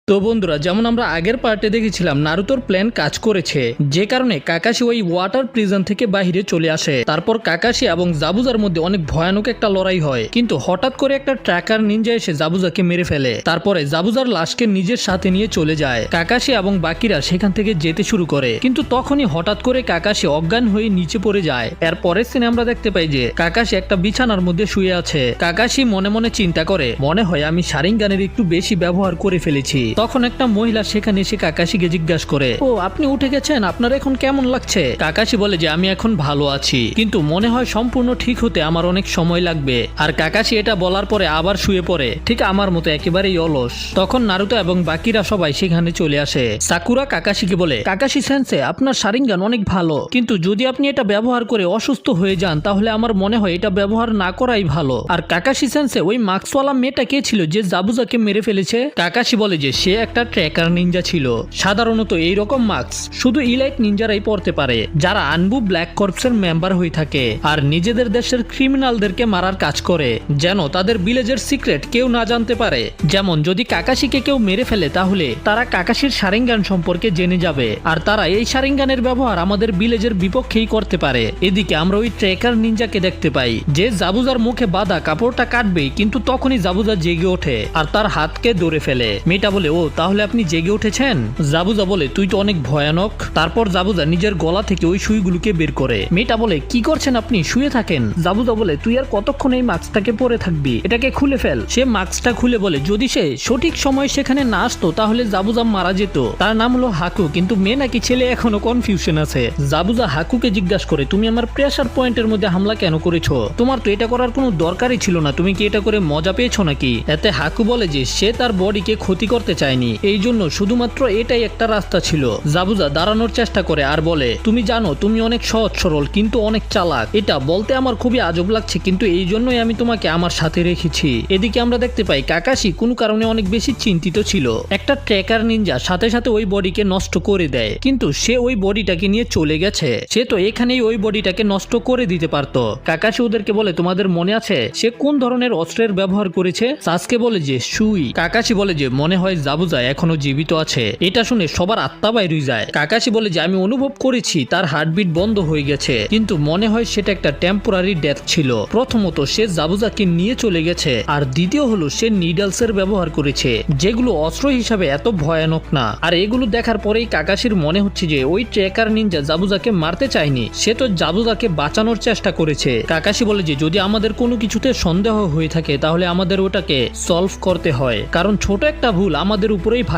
তো বন্ধুরা, যেমন আমরা আগের পার্টে দেখেছিলাম নারুতোর প্ল্যান কাজ করেছে, যে কারণে কাকাশি ওই ওয়াটার প্রিজন থেকে বাইরে চলে আসে। তারপর কাকাশি এবং জাবুজার মধ্যে অনেক ভয়ানক একটা লড়াই হয়, কিন্তু হঠাৎ করে একটা ট্র্যাকার নিনজা এসে জাবুজাকে মেরে ফেলে। তারপরে জাবুজার লাশকে নিজের সাথে নিয়ে চলে যায়। কাকাশি এবং বাকিরা সেখান থেকে যেতে শুরু করে, কিন্তু তখনই হঠাৎ করে কাকাশি অজ্ঞান হয়ে নিচে পড়ে যায়। এর পরের সিনে আমরা দেখতে পাই যে কাকাশি একটা বিছানার মধ্যে শুয়ে আছে। কাকাশি মনে মনে চিন্তা করে, মনে হয় আমি শারিঙ্গানের একটু বেশি ব্যবহার করে ফেলেছি। তখন একটা মহিলা সেখানে এসে কাকাশিকে জিজ্ঞাসা করে, ও আপনি উঠে গেছেন, আপনার এখন কেমন লাগছে? কাকাশি বলে যে আমি এখন ভালো আছি, কিন্তু মনে হয় সম্পূর্ণ ঠিক হতে আমার অনেক সময় লাগবে। আর কাকাশি এটা বলার পরে আবার শুয়ে পড়ে, ঠিক আমার মতো একেবারেই অলস। তখন নারুতো এবং বাকিরা সবাই সেখানে চলে আসে। সাকুরা কাকাশিকে বলে, কাকাশি সেন্সে আপনার শারিঙ্গান অনেক ভালো, কিন্তু যদি আপনি এটা ব্যবহার করে অসুস্থ হয়ে যান তাহলে আমার মনে হয় এটা ব্যবহার না করাই ভালো। আর কাকাশি সেন্সে ওই মাস্কওয়ালা মেয়েটা কে ছিল যে জাবুজাকে মেরে ফেলেছে? কাকাশি বলে যে সে একটা ট্র্যাকার নিনজা ছিল। সাধারণত এইরকম মাস্ক শুধু ইলাইট নিনজারাই পড়তে পারে, যারা আনবু ব্ল্যাক কর্পসের মেম্বার হয়ে থাকে আর নিজেদের দেশের ক্রিমিনালদেরকে মারার কাজ করে, যেন তাদের ভিলেজের সিক্রেট কেউ না জানতে পারে। যেমন যদি কাকাশিকে কেউ মেরে ফেলে তাহলে তারা কাকাশির শারিঙ্গান সম্পর্কে জেনে যাবে, আর তারা এই শারিঙ্গানের ব্যবহার আমাদের ভিলেজের বিপক্ষেই করতে পারে। এদিকে আমরা ওই ট্র্যাকার নিনজাকে দেখতে পাই, যে জাবুজার মুখে বাঁধা কাপড়টা কাটবেই, কিন্তু তখনই জাবুজা জেগে ওঠে আর তার হাতকে ধরে ফেলে। মেয়েটা বলে, ও তাহলে আপনি জেগে উঠেছেন? জাবুজা বলে, তুই তো অনেক ভয়ানক। তারপর জাবুজা নিজের গলা থেকে ওই সুইগুলোকে বের করে। মেয়েটা বলে, কি করছেন আপনি? শুয়ে থাকেন। জাবুজা বলে, তুই আর কতক্ষণ এই মাস্কটাকে পরে থাকবি, এটাকে খুলে ফেল। সে মাস্কটা খুলে বলে, যদি সে সঠিক সময় সেখানে না আসতো তাহলে জাবুজা মারা যেত। তার নাম হলো হাকু, কিন্তু মেয়ে নাকি ছেলে এখনো কনফিউশন আছে। জাবুজা হাকুকে জিজ্ঞাসা করে, তুমি আমার প্রেসার পয়েন্টের মধ্যে হামলা কেন করেছো? তোমার তো এটা করার কোনো দরকারই ছিল না, তুমি কি এটা করে মজা পেয়েছো নাকি? এতে হাকু বলে যে সে তার বডিকে ক্ষতি করতে চায়নি, এই জন্য শুধুমাত্র এটাই একটা রাস্তা ছিল। জাবুজা দাঁড়ানোর চেষ্টা করে আর বলে, তুমি জানো তুমি অনেক সহজ সরল কিন্তু অনেক চালাক। এটা বলতে আমার খুবই আজব লাগছে, কিন্তু এই জন্যই আমি তোমাকে আমার সাথে রেখেছি। এদিকে আমরা দেখতে পাই কাকাশি কোনো কারণে অনেক বেশি চিন্তিত ছিল। একটা ট্র্যাকার নিনজা সাথে সাথে ওই বডিকে নষ্ট করে দেয়, কিন্তু সে ওই বডিটাকে নিয়ে চলে গেছে। সে তো এখানেই ওই বডিটাকে নষ্ট করে দিতে পারতো। কাকাশি ওদেরকে বলে, তোমাদের মনে আছে সে কোন ধরনের অস্ত্রের ব্যবহার করেছে? সাসকে বলে যে সুই। কাকাশি বলে যে মনে হয় জাবুজা এখনো জীবিত আছে। এটা শুনে সবার আত্মা বাইরে যায়। কাকাশি বলে যে আমি অনুভব করেছি তার হার্টবিট বন্ধ হয়ে গেছে, কিন্তু মনে হয় সেটা একটা টেম্পোরারি ডেথ ছিল। প্রথমত সে জাবুজাকে নিয়ে চলে গেছে, আর দ্বিতীয় হলো সে নিডলস এর ব্যবহার করেছে, যেগুলো অস্ত্র হিসাবে এত ভয়ানক না। আর এগুলো দেখার পরেই কাকাশির মনে হচ্ছে যে ওই ট্র্যাকার নিনজা জাবুজাকে মারতে চায়নি, সে তো জাবুজাকে বাঁচানোর চেষ্টা করেছে। কাকাশি বলে যে যদি আমাদের কোনো কিছুতে সন্দেহ হয়ে থাকে তাহলে আমাদের ওটাকে সলভ করতে হয়, কারণ ছোট একটা ভুল আমাদের উপরেই